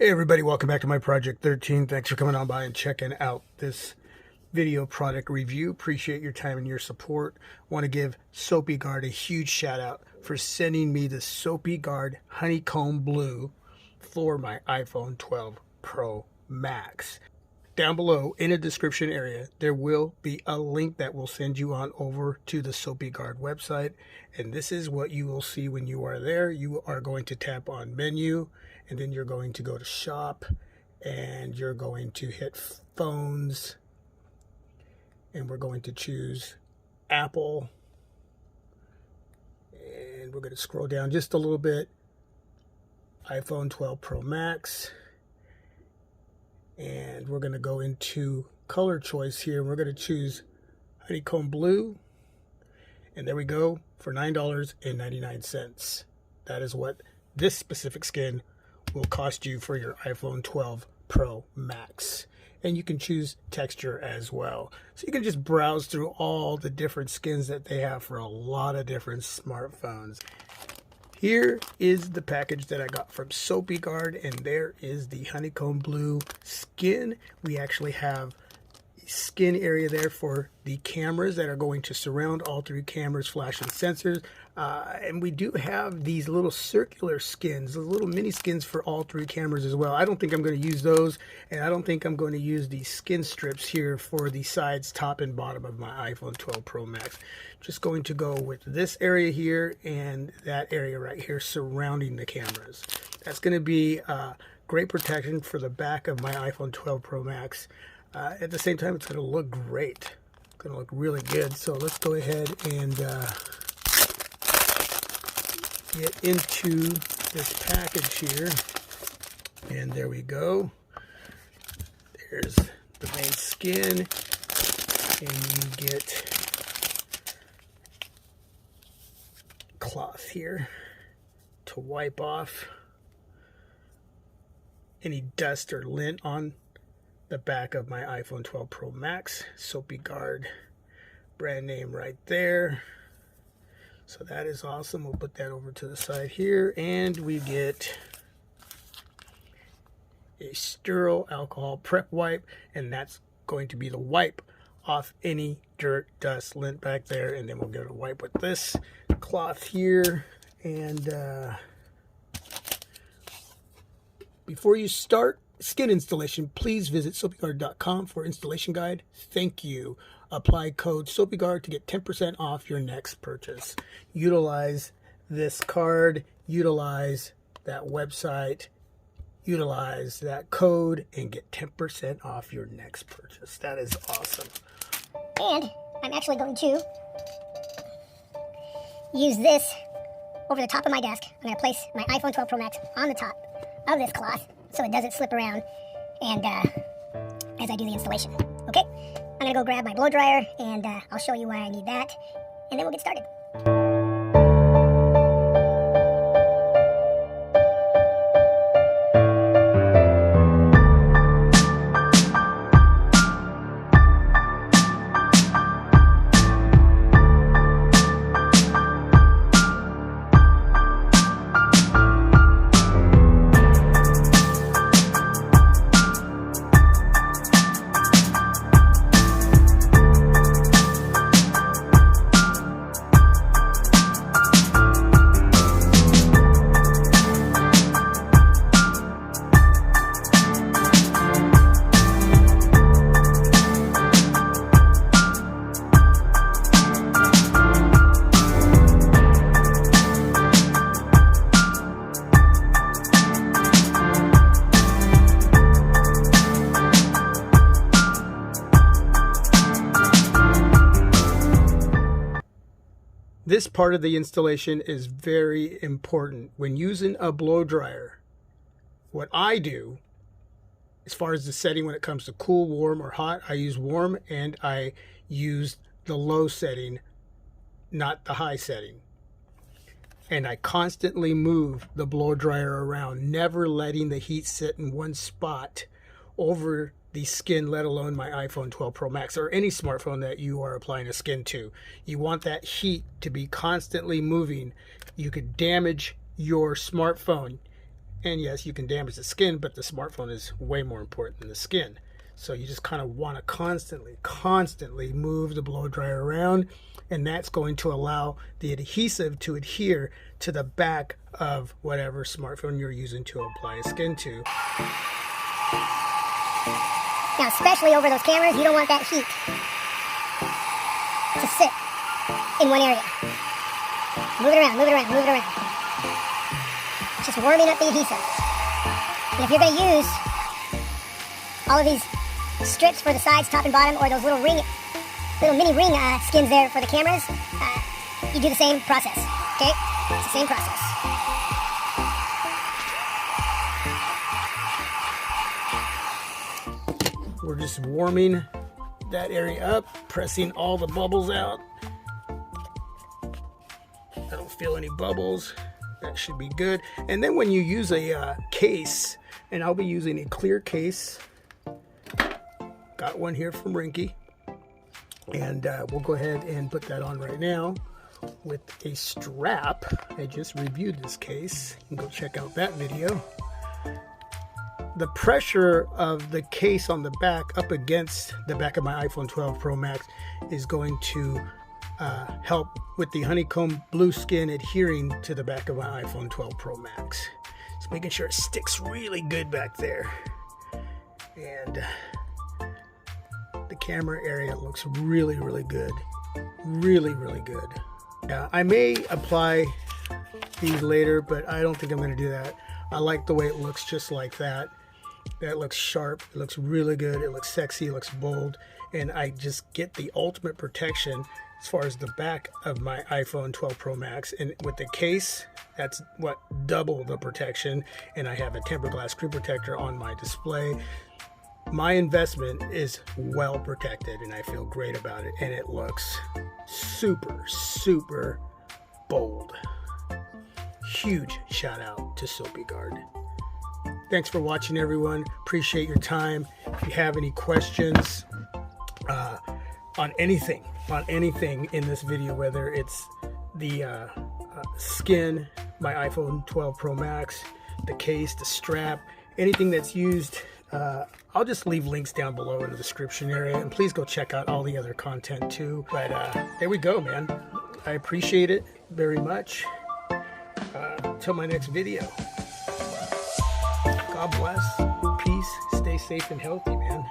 Hey everybody, welcome back to my Project 13. Thanks for coming on by and checking out this video product review. Appreciate your time and your support. Want to give Sopiguard a huge shout out for sending me the Sopiguard Honeycomb Blue for my iPhone 12 Pro Max. Down below in the description area, there will be a link that will send you on over to the Sopiguard website. And this is what you will see when you are there. You are going to tap on menu, and then you're going to go to shop, and you're going to hit phones, and we're going to choose Apple. And we're going to scroll down just a little bit. iPhone 12 Pro Max. And we're going to go into color choice here. We're going to choose Honeycomb Blue. And there we go for $9.99. That is what this specific skin will cost you for your iPhone 12 Pro Max. And you can choose texture as well. So you can just browse through all the different skins that they have for a lot of different smartphones. Here is the package that I got from Sopiguard, and there is the Honeycomb Blue skin. We actually have a skin area there for the cameras that are going to surround all three cameras, flash and sensors. And we do have these little circular skins, the little mini skins for all three cameras as well. I don't think I'm going to use those, and I don't think I'm going to use these skin strips here for the sides, top and bottom of my iPhone 12 Pro Max. Just going to go with this area here and that area right here surrounding the cameras. That's going to be great protection for the back of my iPhone 12 Pro Max. At the same time, it's going to look great. It's going to look really good. So let's go ahead and get into this package here. And there we go. There's the main skin. And you get cloth here to wipe off any dust or lint on the back of my iPhone 12 Pro Max. Sopiguard brand name right there. So that is awesome. We'll put that over to the side here, and we get a sterile alcohol prep wipe, and that's going to be the wipe off any dirt, dust, lint back there. And then we'll give it a wipe with this cloth here. And before you start skin installation, please visit Sopiguard.com for installation guide. Thank you. Apply code Sopiguard to get 10% off your next purchase. Utilize this card, utilize that website, utilize that code, and get 10% off your next purchase. That is awesome. And I'm actually going to use this over the top of my desk. I'm going to place my iPhone 12 Pro Max on the top of this cloth so it doesn't slip around and as I do the installation. Okay, I'm going to go grab my blow dryer, and I'll show you why I need that, and then we'll get started. This part of the installation is very important. When using a blow dryer, what I do, as far as the setting when it comes to cool, warm, or hot, I use warm, and I use the low setting, not the high setting. And I constantly move the blow dryer around, never letting the heat sit in one spot over the skin, let alone my iPhone 12 Pro Max or any smartphone that you are applying a skin to. You want that heat to be constantly moving. You could damage your smartphone. And yes, you can damage the skin, but the smartphone is way more important than the skin. So you just kind of want to constantly move the blow dryer around, and that's going to allow the adhesive to adhere to the back of whatever smartphone you're using to apply a skin to. Now, especially over those cameras, you don't want that heat to sit in one area. Move it around, move it around, move it around. Just warming up the adhesive. And if you're going to use all of these strips for the sides, top and bottom, or those little mini ring skins there for the cameras, you do the same process, okay? It's the same process. We're just warming that area up, pressing all the bubbles out. I don't feel any bubbles. That should be good. And then when you use a case, and I'll be using a clear case. Got one here from Ringke. And we'll go ahead and put that on right now with a strap. I just reviewed this case. You can go check out that video. The pressure of the case on the back up against the back of my iPhone 12 Pro Max is going to help with the honeycomb blue skin adhering to the back of my iPhone 12 Pro Max. Just making sure it sticks really good back there. And the camera area looks really good. Really good. I may apply these later, but I don't think I'm going to do that. I like the way it looks just like that. That looks sharp. It looks really good. It looks sexy. It looks bold. And I just get the ultimate protection as far as the back of my iPhone 12 Pro Max. And with the case, that's what, double the protection. And I have a tempered glass screen protector on my display. My investment is well protected, and I feel great about it. And it looks super bold. Huge shout out to Sopiguard. Thanks for watching, everyone. Appreciate your time. If you have any questions on anything in this video, whether it's the skin, my iPhone 12 Pro Max, the case, the strap, anything that's used, I'll just leave links down below in the description area, and please go check out all the other content too. But there we go, man. I appreciate it very much. Until my next video. God bless. Peace. Stay safe and healthy, man.